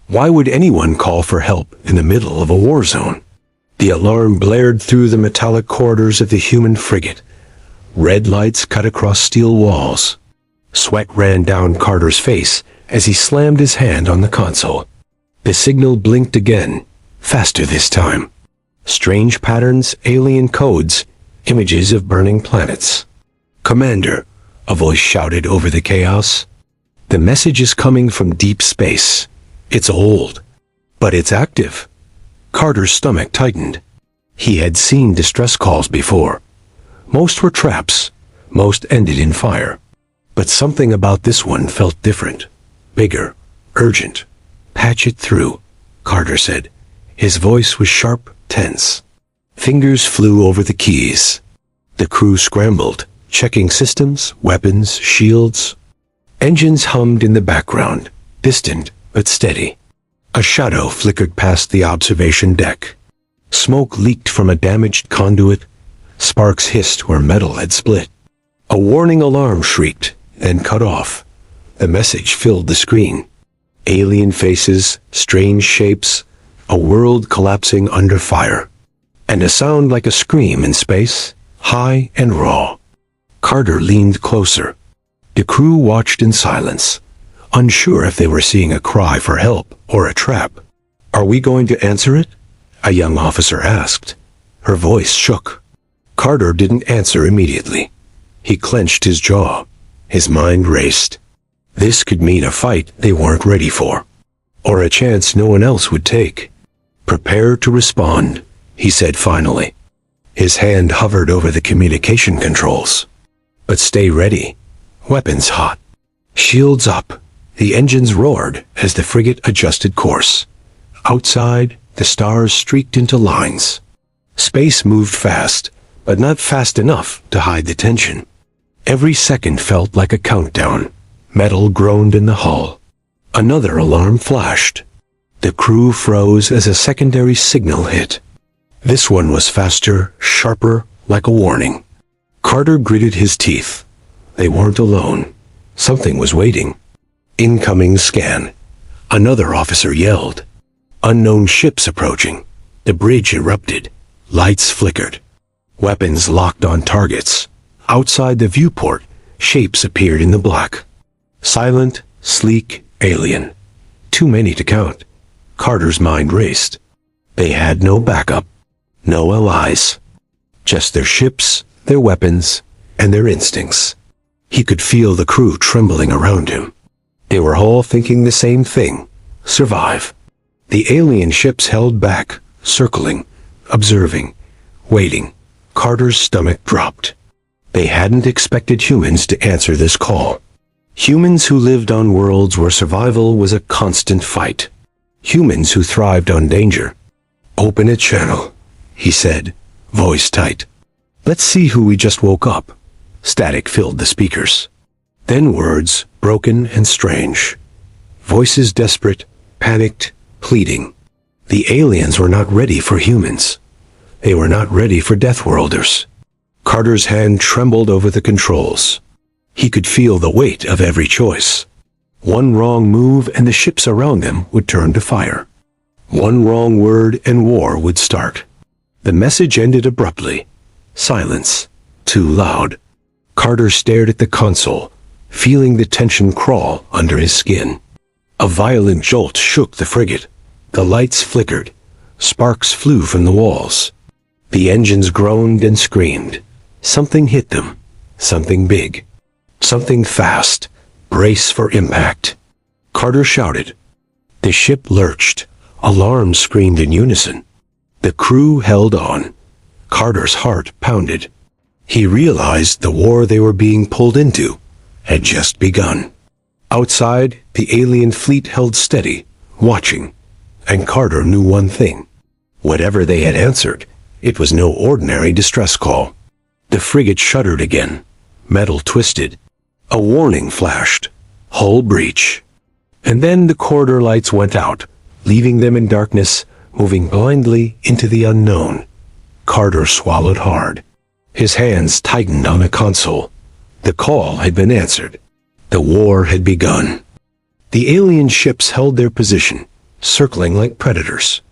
Why would anyone call for help in the middle of a war zone? The alarm blared through the metallic corridors of the human frigate. Red lights cut across steel walls. Sweat ran down Carter's face as he slammed his hand on the console. The signal blinked again, faster this time. Strange patterns, alien codes, images of burning planets. "Commander," a voice shouted over the chaos. "The message is coming from deep space. It's old, but it's active." Carter's stomach tightened. He had seen distress calls before. Most were traps, most ended in fire. But something about this one felt different. Bigger, urgent. "Patch it through," Carter said. His voice was sharp, tense. Fingers flew over the keys. The crew scrambled, checking systems, weapons, shields. Engines hummed in the background, distant but steady. A shadow flickered past the observation deck. Smoke leaked from a damaged conduit. Sparks hissed where metal had split. A warning alarm shrieked, then cut off. The message filled the screen. Alien faces, strange shapes, a world collapsing under fire. And a sound like a scream in space, high and raw. Carter leaned closer. The crew watched in silence, unsure if they were seeing a cry for help or a trap. "Are we going to answer it?" a young officer asked. Her voice shook. Carter didn't answer immediately. He clenched his jaw. His mind raced. This could mean a fight they weren't ready for, or a chance no one else would take. "Prepare to respond," he said finally. His hand hovered over the communication controls. "But stay ready. Weapons hot. Shields up." The engines roared as the frigate adjusted course. Outside, the stars streaked into lines. Space moved fast, but not fast enough to hide the tension. Every second felt like a countdown. Metal groaned in the hull. Another alarm flashed. The crew froze as a secondary signal hit. This one was faster, sharper, like a warning. Carter gritted his teeth. They weren't alone. Something was waiting. "Incoming scan." Another officer yelled. Unknown ships approaching. The bridge erupted. Lights flickered. Weapons locked on targets. Outside the viewport, shapes appeared in the black. Silent, sleek, alien. Too many to count. Carter's mind raced. They had no backup. No allies. Just their ships, their weapons, and their instincts. He could feel the crew trembling around him. They were all thinking the same thing. Survive. The alien ships held back, circling, observing, waiting. Carter's stomach dropped. They hadn't expected humans to answer this call. Humans who lived on worlds where survival was a constant fight. Humans who thrived on danger. "Open a channel," he said, voice tight. "Let's see who we just woke up." Static filled the speakers. Then words, broken and strange. Voices desperate, panicked, pleading. The aliens were not ready for humans. They were not ready for Deathworlders. Carter's hand trembled over the controls. He could feel the weight of every choice. One wrong move and the ships around them would turn to fire. One wrong word and war would start. The message ended abruptly. Silence. Too loud. Carter stared at the console, feeling the tension crawl under his skin. A violent jolt shook the frigate. The lights flickered. Sparks flew from the walls. The engines groaned and screamed. Something hit them. Something big. Something fast. Brace for impact. Carter shouted. The ship lurched. Alarms screamed in unison. The crew held on. Carter's heart pounded. He realized the war they were being pulled into had just begun. Outside, the alien fleet held steady, watching. And Carter knew one thing. Whatever they had answered, it was no ordinary distress call. The frigate shuddered again. Metal twisted. A warning flashed. Hull breach. And then the corridor lights went out, leaving them in darkness, moving blindly into the unknown. Carter swallowed hard. His hands tightened on a console. The call had been answered. The war had begun. The alien ships held their position, circling like predators.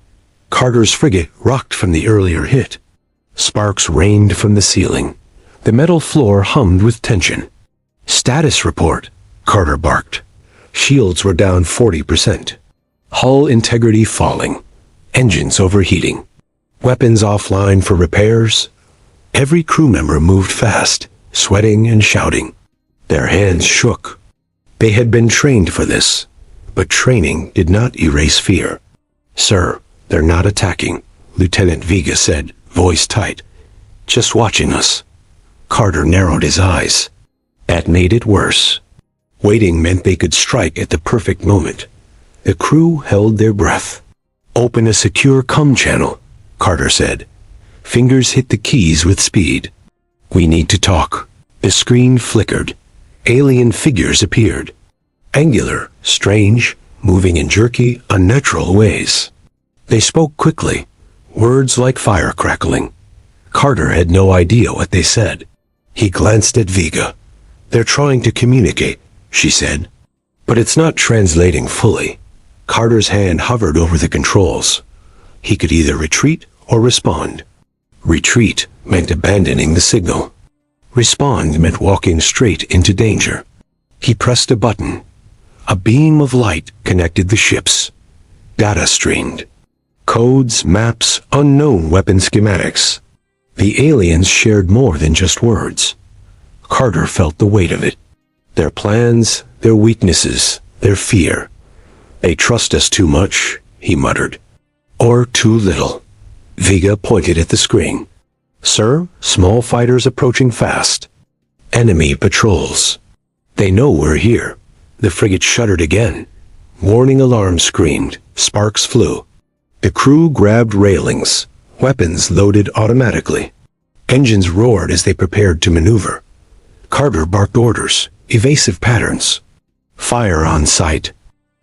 Carter's frigate rocked from the earlier hit. Sparks rained from the ceiling. The metal floor hummed with tension. "Status report," Carter barked. Shields were down 40%. Hull integrity falling. Engines overheating. Weapons offline for repairs. Every crew member moved fast, sweating and shouting. Their hands shook. They had been trained for this, but training did not erase fear. "Sir, they're not attacking," Lieutenant Vega said, voice tight. "Just watching us." Carter narrowed his eyes. That made it worse. Waiting meant they could strike at the perfect moment. The crew held their breath. "Open a secure comm channel," Carter said. Fingers hit the keys with speed. "We need to talk." The screen flickered. Alien figures appeared. Angular, strange, moving in jerky, unnatural ways. They spoke quickly, words like fire crackling. Carter had no idea what they said. He glanced at Vega. "They're trying to communicate," she said. "But it's not translating fully." Carter's hand hovered over the controls. He could either retreat or respond. Retreat meant abandoning the signal. Respond meant walking straight into danger. He pressed a button. A beam of light connected the ships. Data streamed. Codes, maps, unknown weapon schematics. The aliens shared more than just words. Carter felt the weight of it. Their plans, their weaknesses, their fear. "They trust us too much," he muttered. "Or too little." Vega pointed at the screen. "Sir, small fighters approaching fast. Enemy patrols. They know we're here." The frigate shuddered again. Warning alarm screamed. Sparks flew. The crew grabbed railings. Weapons loaded automatically. Engines roared as they prepared to maneuver. Carter barked orders, evasive patterns. "Fire on sight.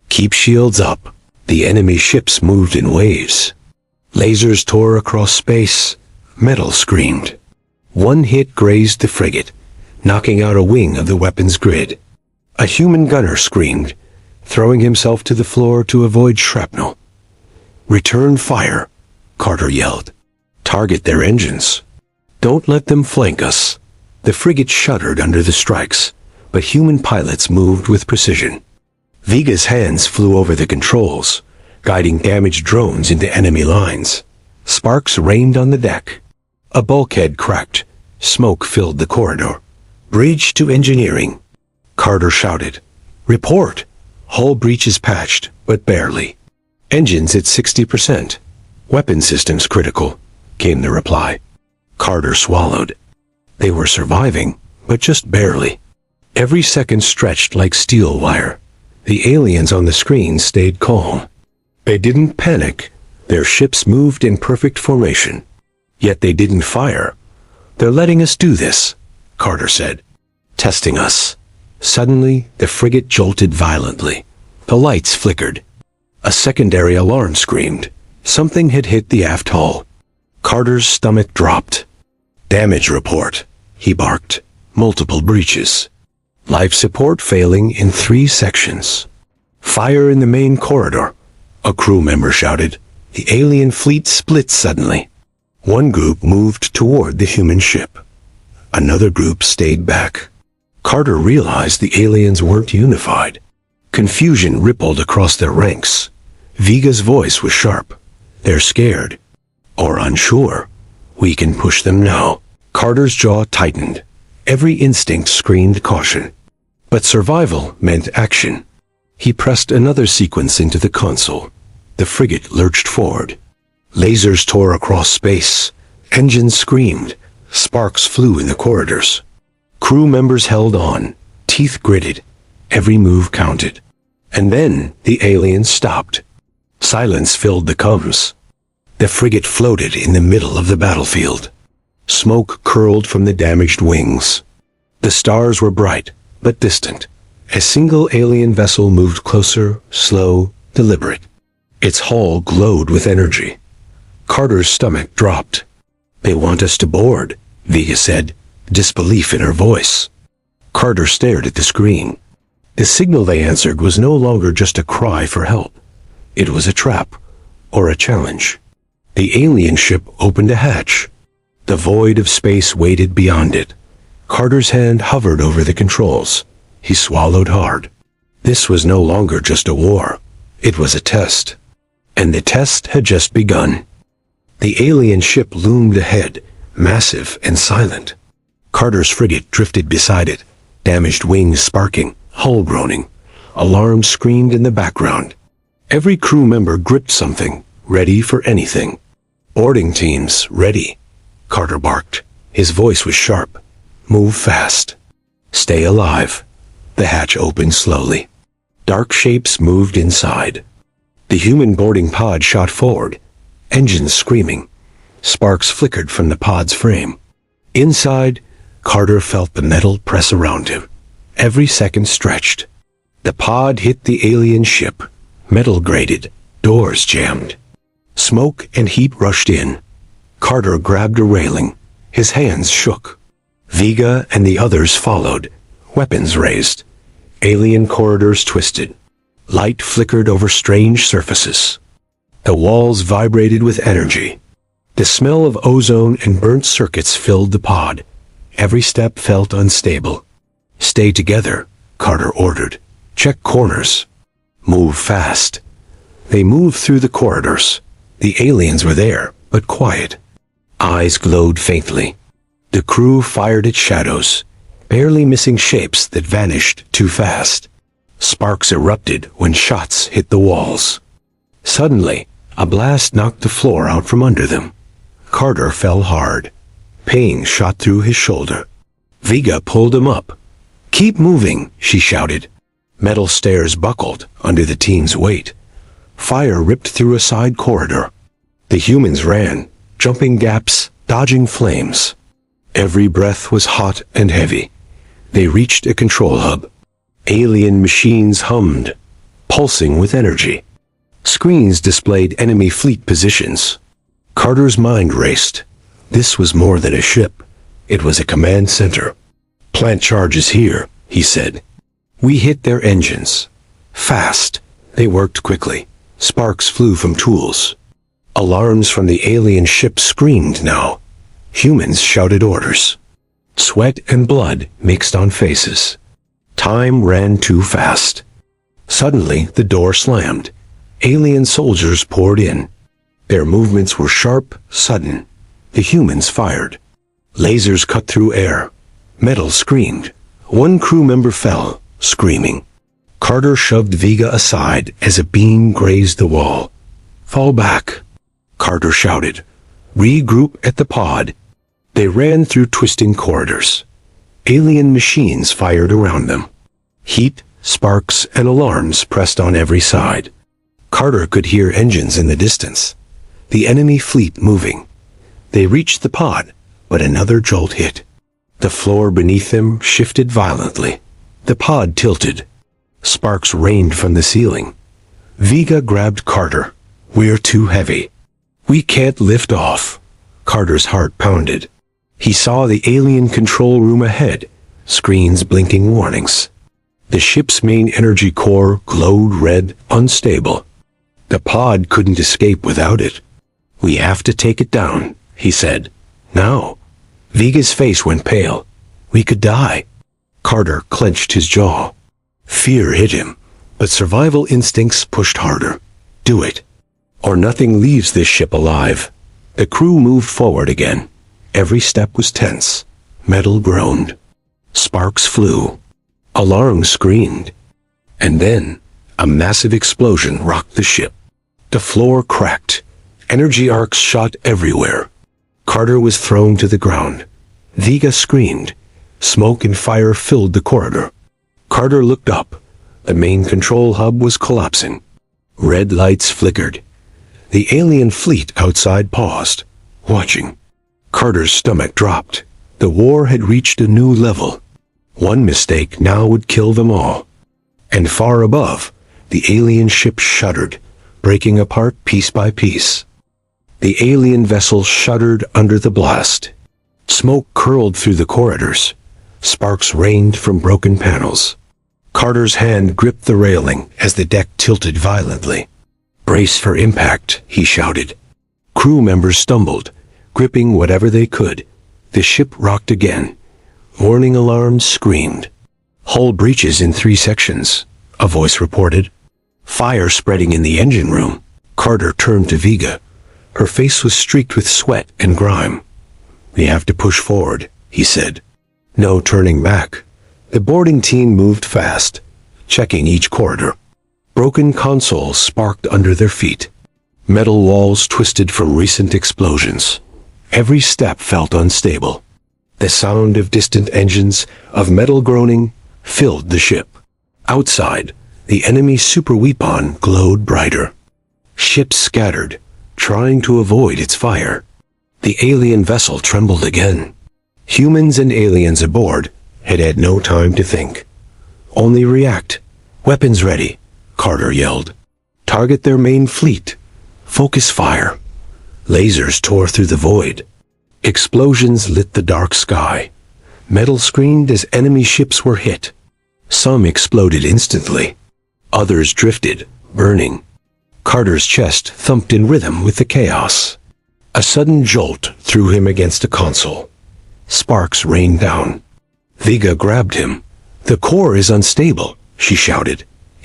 Keep shields up." The enemy ships moved in waves. Lasers tore across space. Metal screamed. One hit grazed the frigate, knocking out a wing of the weapons grid. A human gunner screamed, throwing himself to the floor to avoid shrapnel. "Return fire," Carter yelled. "Target their engines. Don't let them flank us." The frigate shuddered under the strikes, but human pilots moved with precision. Vega's hands flew over the controls, guiding damaged drones into enemy lines. Sparks rained on the deck. A bulkhead cracked. Smoke filled the corridor. "Bridge to engineering," Carter shouted. "Report." "Hull breach is patched, but barely. Engines at 60%. Weapon systems critical," came the reply. Carter swallowed. They were surviving, but just barely. Every second stretched like steel wire. The aliens on the screen stayed calm. They didn't panic. Their ships moved in perfect formation. Yet they didn't fire. "They're letting us do this," Carter said. "Testing us." Suddenly, the frigate jolted violently. The lights flickered. A secondary alarm screamed. Something had hit the aft hull. Carter's stomach dropped. "Damage report," he barked. "Multiple breaches. Life support failing in 3 sections. Fire in the main corridor," a crew member shouted. The alien fleet split suddenly. One group moved toward the human ship. Another group stayed back. Carter realized the aliens weren't unified. Confusion rippled across their ranks. Vega's voice was sharp. "They're scared. Or unsure. We can push them now." Carter's jaw tightened. Every instinct screamed caution. But survival meant action. He pressed another sequence into the console. The frigate lurched forward. Lasers tore across space. Engines screamed. Sparks flew in the corridors. Crew members held on, teeth gritted. Every move counted. And then the aliens stopped. Silence filled the comms. The frigate floated in the middle of the battlefield. Smoke curled from the damaged wings. The stars were bright, but distant. A single alien vessel moved closer, slow, deliberate. Its hull glowed with energy. Carter's stomach dropped. "They want us to board," Vega said, disbelief in her voice. Carter stared at the screen. The signal they answered was no longer just a cry for help. It was a trap, or a challenge. The alien ship opened a hatch. The void of space waited beyond it. Carter's hand hovered over the controls. He swallowed hard. This was no longer just a war. It was a test. And the test had just begun. The alien ship loomed ahead, massive and silent. Carter's frigate drifted beside it, damaged wings sparking, hull groaning. Alarms screamed in the background. Every crew member gripped something, ready for anything. "Boarding teams, ready," Carter barked. His voice was sharp. "Move fast. Stay alive." The hatch opened slowly. Dark shapes moved inside. The human boarding pod shot forward, engines screaming. Sparks flickered from the pod's frame. Inside, Carter felt the metal press around him. Every second stretched. The pod hit the alien ship. Metal grated, doors jammed. Smoke and heat rushed in. Carter grabbed a railing. His hands shook. Vega and the others followed, weapons raised. Alien corridors twisted. Light flickered over strange surfaces. The walls vibrated with energy. The smell of ozone and burnt circuits filled the pod. Every step felt unstable. "Stay together," Carter ordered. "Check corners. Move fast." They moved through the corridors. The aliens were there, but quiet. Eyes glowed faintly. The crew fired at shadows, barely missing shapes that vanished too fast. Sparks erupted when shots hit the walls. Suddenly, a blast knocked the floor out from under them. Carter fell hard. Pain shot through his shoulder. Vega pulled him up. "Keep moving," she shouted. Metal stairs buckled under the team's weight. Fire ripped through a side corridor. The humans ran, jumping gaps, dodging flames. Every breath was hot and heavy. They reached a control hub. Alien machines hummed, pulsing with energy. Screens displayed enemy fleet positions. Carter's mind raced. This was more than a ship. It was a command center. "Plant charges here," he said. "We hit their engines. Fast." They worked quickly. Sparks flew from tools. Alarms from the alien ship screamed now. Humans shouted orders. Sweat and blood mixed on faces. Time ran too fast. Suddenly, the door slammed. Alien soldiers poured in. Their movements were sharp, sudden. The humans fired. Lasers cut through air. Metal screamed. One crew member fell, screaming. Carter shoved Vega aside as a beam grazed the wall. "Fall back," Carter shouted. "Regroup at the pod." They ran through twisting corridors. Alien machines fired around them. Heat, sparks, and alarms pressed on every side. Carter could hear engines in the distance. The enemy fleet moving. They reached the pod, but another jolt hit. The floor beneath them shifted violently. The pod tilted. Sparks rained from the ceiling. Vega grabbed Carter. "We're too heavy. We can't lift off." Carter's heart pounded. He saw the alien control room ahead, screens blinking warnings. The ship's main energy core glowed red, unstable. The pod couldn't escape without it. "We have to take it down," he said. "Now." Vega's face went pale. "We could die." Carter clenched his jaw. Fear hit him, but survival instincts pushed harder. "Do it, or nothing leaves this ship alive." The crew moved forward again. Every step was tense. Metal groaned. Sparks flew. Alarms screamed. And then, a massive explosion rocked the ship. The floor cracked. Energy arcs shot everywhere. Carter was thrown to the ground. Vega screamed. Smoke and fire filled the corridor. Carter looked up. The main control hub was collapsing. Red lights flickered. The alien fleet outside paused, watching. Carter's stomach dropped. The war had reached a new level. One mistake now would kill them all. And far above, the alien ship shuddered, breaking apart piece by piece. The alien vessel shuddered under the blast. Smoke curled through the corridors. Sparks rained from broken panels. Carter's hand gripped the railing as the deck tilted violently. "Brace for impact," he shouted. Crew members stumbled, gripping whatever they could. The ship rocked again. Warning alarms screamed. "Hull breaches in 3 sections," a voice reported. Fire spreading in the engine room. Carter turned to Vega. Her face was streaked with sweat and grime. "We have to push forward," he said. No turning back. The boarding team moved fast, checking each corridor. Broken consoles sparked under their feet. Metal walls twisted from recent explosions. Every step felt unstable. The sound of distant engines, of metal groaning, filled the ship. Outside, the enemy super weapon glowed brighter. Ships scattered, trying to avoid its fire. The alien vessel trembled again. Humans and aliens aboard had had no time to think. Only react. "Weapons ready," Carter yelled. "Target their main fleet. Focus fire." Lasers tore through the void. Explosions lit the dark sky. Metal screamed as enemy ships were hit. Some exploded instantly. Others drifted, burning. Carter's chest thumped in rhythm with the chaos. A sudden jolt threw him against a console. Sparks rained down. Vega grabbed him. "The core is unstable," she shouted.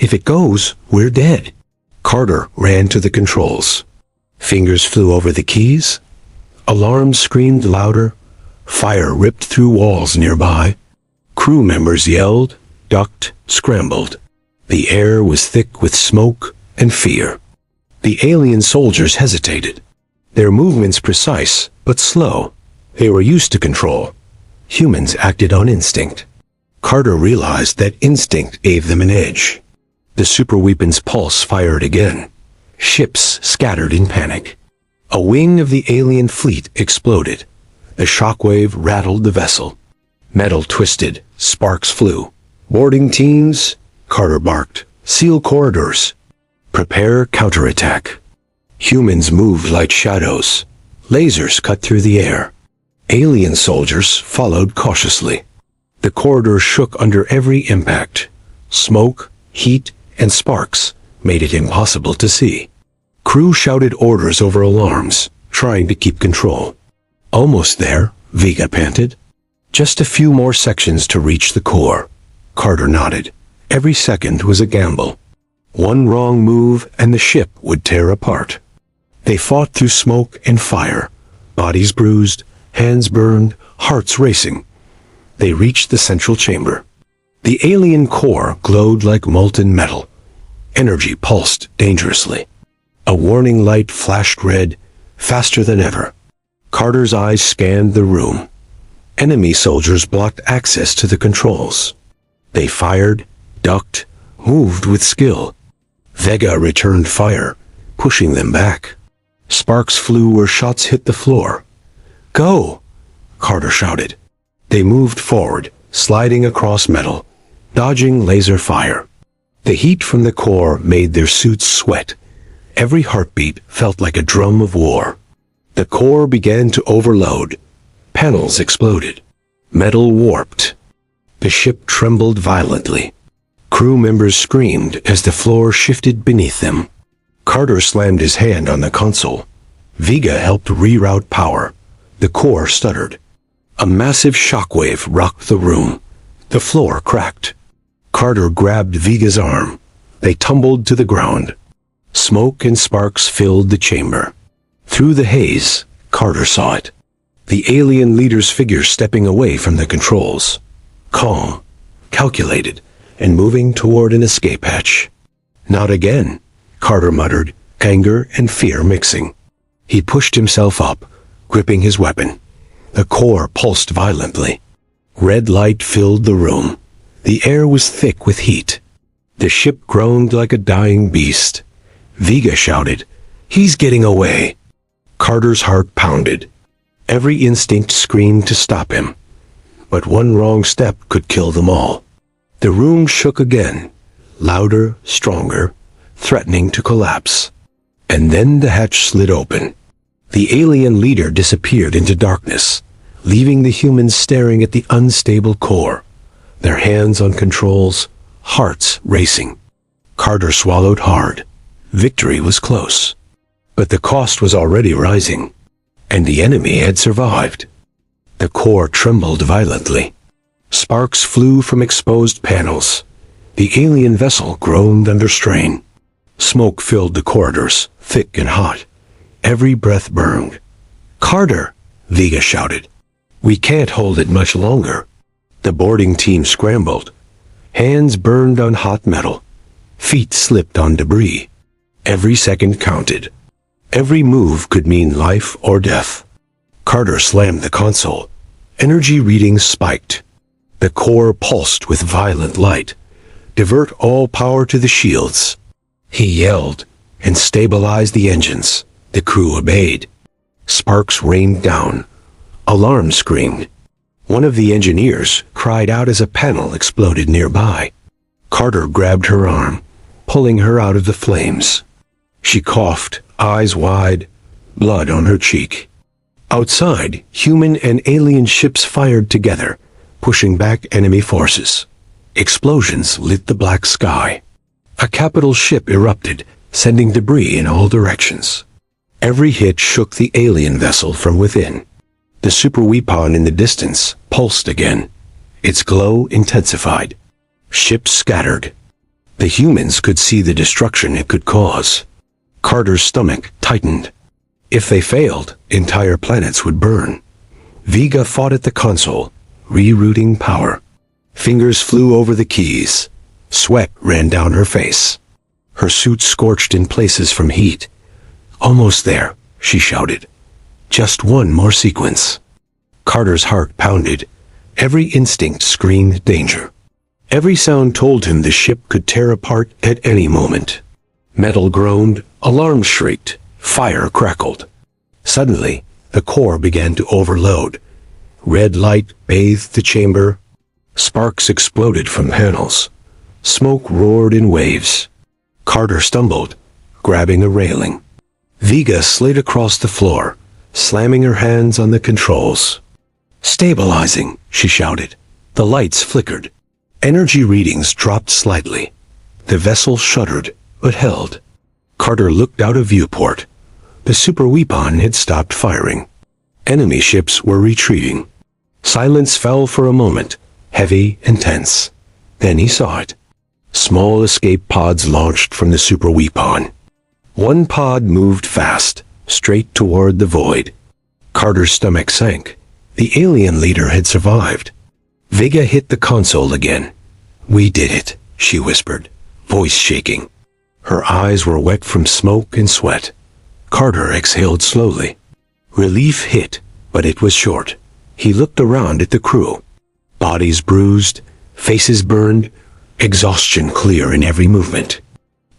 "If it goes, we're dead." Carter ran to the controls. Fingers flew over the keys. Alarms screamed louder. Fire ripped through walls nearby. Crew members yelled, ducked, scrambled. The air was thick with smoke and fear. The alien soldiers hesitated. Their movements precise, but slow. They were used to control. Humans acted on instinct. Carter realized that instinct gave them an edge. The superweapon's pulse fired again. Ships scattered in panic. A wing of the alien fleet exploded. The shockwave rattled the vessel. Metal twisted, sparks flew. "Boarding teams," Carter barked. "Seal corridors. Prepare counterattack." Humans moved like shadows. Lasers cut through the air. Alien soldiers followed cautiously. The corridor shook under every impact. Smoke, heat, and sparks made it impossible to see. Crew shouted orders over alarms, trying to keep control. "Almost there," Vega panted. "Just a few more sections to reach the core." Carter nodded. Every second was a gamble. One wrong move and the ship would tear apart. They fought through smoke and fire, bodies bruised, hands burned, hearts racing. They reached the central chamber. The alien core glowed like molten metal. Energy pulsed dangerously. A warning light flashed red, faster than ever. Carter's eyes scanned the room. Enemy soldiers blocked access to the controls. They fired, ducked, moved with skill. Vega returned fire, pushing them back. Sparks flew where shots hit the floor. "Go!" Carter shouted. They moved forward, sliding across metal, dodging laser fire. The heat from the core made their suits sweat. Every heartbeat felt like a drum of war. The core began to overload. Panels exploded. Metal warped. The ship trembled violently. Crew members screamed as the floor shifted beneath them. Carter slammed his hand on the console. Vega helped reroute power. The core stuttered. A massive shockwave rocked the room. The floor cracked. Carter grabbed Vega's arm. They tumbled to the ground. Smoke and sparks filled the chamber. Through the haze, Carter saw it. The alien leader's figure stepping away from the controls. Calm, calculated, and moving toward an escape hatch. "Not again," Carter muttered, anger and fear mixing. He pushed himself up, gripping his weapon. The core pulsed violently. Red light filled the room. The air was thick with heat. The ship groaned like a dying beast. Vega shouted, "He's getting away." Carter's heart pounded. Every instinct screamed to stop him. But one wrong step could kill them all. The room shook again, louder, stronger, threatening to collapse. And then the hatch slid open. The alien leader disappeared into darkness, leaving the humans staring at the unstable core, their hands on controls, hearts racing. Carter swallowed hard. Victory was close. But the cost was already rising, and the enemy had survived. The core trembled violently. Sparks flew from exposed panels. The alien vessel groaned under strain. Smoke filled the corridors, thick and hot. Every breath burned. "Carter!" Vega shouted. "We can't hold it much longer." The boarding team scrambled. Hands burned on hot metal. Feet slipped on debris. Every second counted. Every move could mean life or death. Carter slammed the console. Energy readings spiked. The core pulsed with violent light. "Divert all power to the shields." He yelled and stabilized the engines. The crew obeyed. Sparks rained down. Alarms screamed. One of the engineers cried out as a panel exploded nearby. Carter grabbed her arm, pulling her out of the flames. She coughed, eyes wide, blood on her cheek. Outside, human and alien ships fired together, pushing back enemy forces. Explosions lit the black sky. A capital ship erupted, sending debris in all directions. Every hit shook the alien vessel from within. The super weapon in the distance pulsed again. Its glow intensified. Ships scattered. The humans could see the destruction it could cause. Carter's stomach tightened. If they failed, entire planets would burn. Vega fought at the console, rerouting power. Fingers flew over the keys. Sweat ran down her face. Her suit scorched in places from heat. "Almost there," she shouted. "Just one more sequence." Carter's heart pounded. Every instinct screamed danger. Every sound told him the ship could tear apart at any moment. Metal groaned, alarms shrieked, fire crackled. Suddenly, the core began to overload. Red light bathed the chamber. Sparks exploded from panels. Smoke roared in waves. Carter stumbled, grabbing a railing. Vega slid across the floor, slamming her hands on the controls. "Stabilizing," she shouted. The lights flickered. Energy readings dropped slightly. The vessel shuddered, but held. Carter looked out a viewport. The super weapon had stopped firing. Enemy ships were retreating. Silence fell for a moment, heavy and tense. Then he saw it. Small escape pods launched from the super weapon. One pod moved fast, straight toward the void. Carter's stomach sank. The alien leader had survived. Vega hit the console again. "We did it," she whispered, voice shaking. Her eyes were wet from smoke and sweat. Carter exhaled slowly. Relief hit, but it was short. He looked around at the crew. Bodies bruised, faces burned, exhaustion clear in every movement.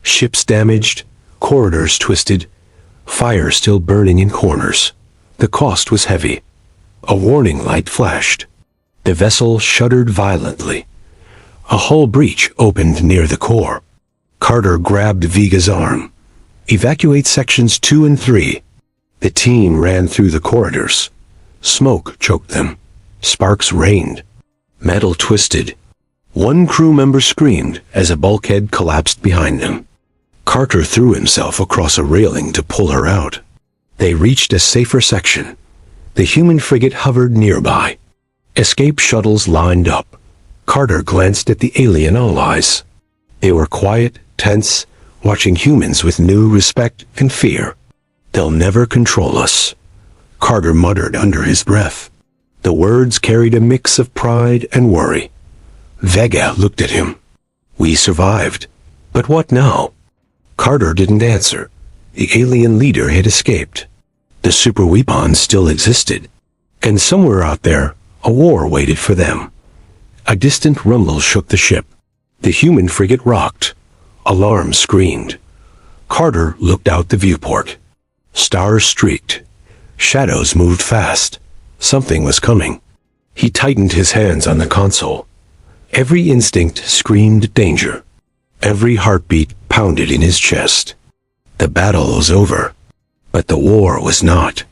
Ships damaged, corridors twisted, fire still burning in corners. The cost was heavy. A warning light flashed. The vessel shuddered violently. A hull breach opened near the core. Carter grabbed Vega's arm. "Evacuate sections 2 and 3. The team ran through the corridors. Smoke choked them. Sparks rained. Metal twisted. One crew member screamed as a bulkhead collapsed behind them. Carter threw himself across a railing to pull her out. They reached a safer section. The human frigate hovered nearby. Escape shuttles lined up. Carter glanced at the alien allies. They were quiet, tense, watching humans with new respect and fear. "They'll never control us," Carter muttered under his breath. The words carried a mix of pride and worry. Vega looked at him. "We survived. But what now?" Carter didn't answer. The alien leader had escaped. The super weapon still existed. And somewhere out there, a war waited for them. A distant rumble shook the ship. The human frigate rocked. Alarms screamed. Carter looked out the viewport. Stars streaked. Shadows moved fast. Something was coming. He tightened his hands on the console. Every instinct screamed danger. Every heartbeat pounded in his chest. The battle was over, but the war was not.